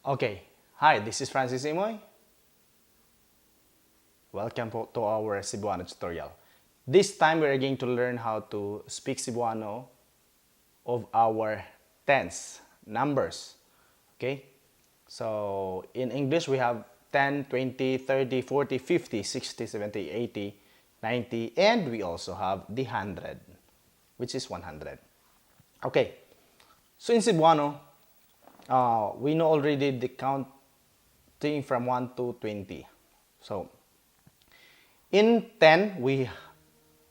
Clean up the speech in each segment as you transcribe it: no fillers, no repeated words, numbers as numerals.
Okay, hi, this is Francis Imoy. Welcome to our Cebuano tutorial. This time we are going to learn how to speak Cebuano of our tens, numbers. Okay, so in English we have 10, 20, 30, 40, 50, 60, 70, 80, 90, and we also have the 100, which is 100. Okay, so in Cebuano, we know already the counting from 1 to 20. So in 10,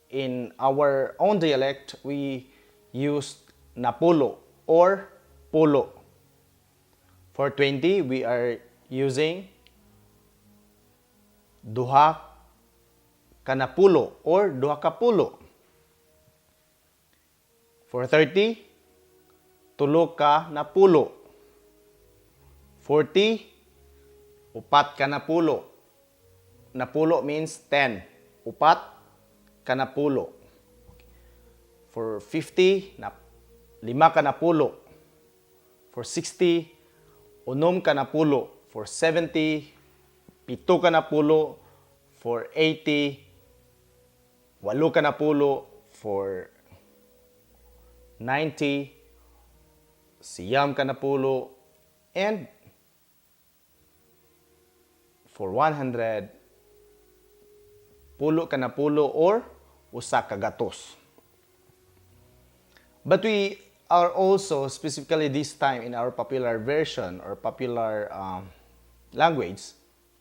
in our own dialect, we use napulo or pulo. For 20, we are using duha kanapulo or duha kapulo. For 30, tulo ka napulo. 40, upat ka napulo. Napulo means 10. Upat ka napulo. For 50, lima ka napulo. For 60, unom ka napulo. For 70, pito ka napulo. For 80, walo ka napulo. For 90, siyam ka napulo. And for 100, pulo ka napulo or usa ka gatos. But we are also, specifically this time in our popular version or popular language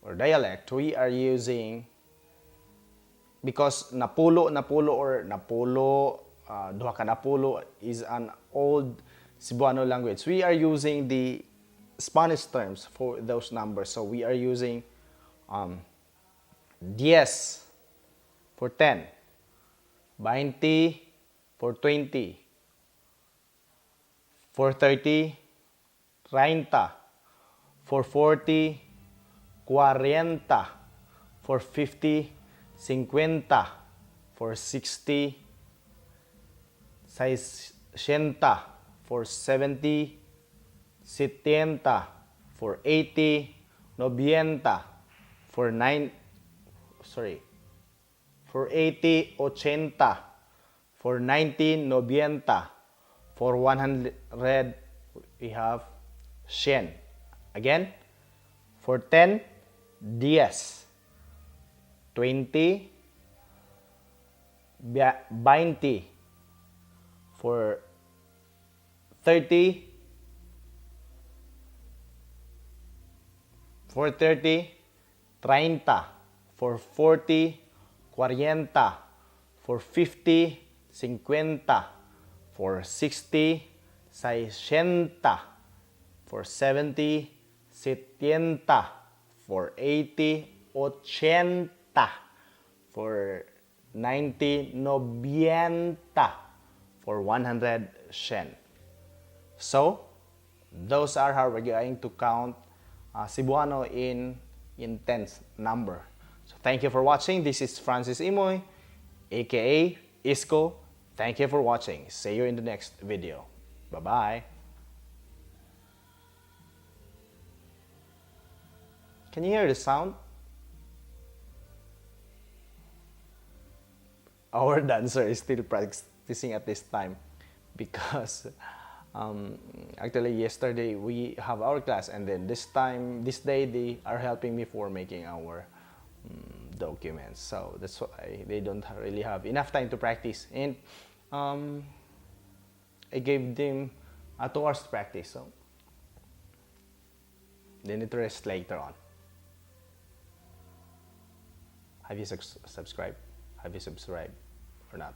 or dialect, we are using, because napulo or napulo, duha ka napulo is an old Cebuano language. We are using the Spanish terms for those numbers. So we are using 10 for 10, 20 for 20, for 30, 30, for 40, 40, for 50, 50, for 60, 60, for 70, 70, for 80, 90, for 80, 80, for 90, 90, for 100, we have 100. Again, for 10, 10, 20, 20, for 30, 30, 30, for 40, 40, for 50, 50, for 60, 60, for 70, 70, for 80, 80, for 90, 90, for 100, 100. So, those are how we're going to count Cebuano in tens number. So thank you for watching. This is Francis Imoy, aka Isco. Thank you for watching. See you in the next video. Bye-bye. Can you hear the sound? Our dancer is still practicing at this time because actually yesterday we have our class, and then this day they are helping me for making our documents. So that's why they don't really have enough time to practice, and I gave them 2 hours to practice, so they need to rest later on. Have you subscribed? Have you subscribed or not?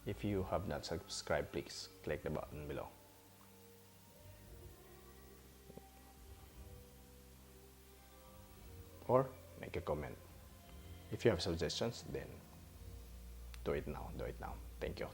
If you have not subscribed, please click the button below. Or make a comment. If you have suggestions, then do it now. Thank you.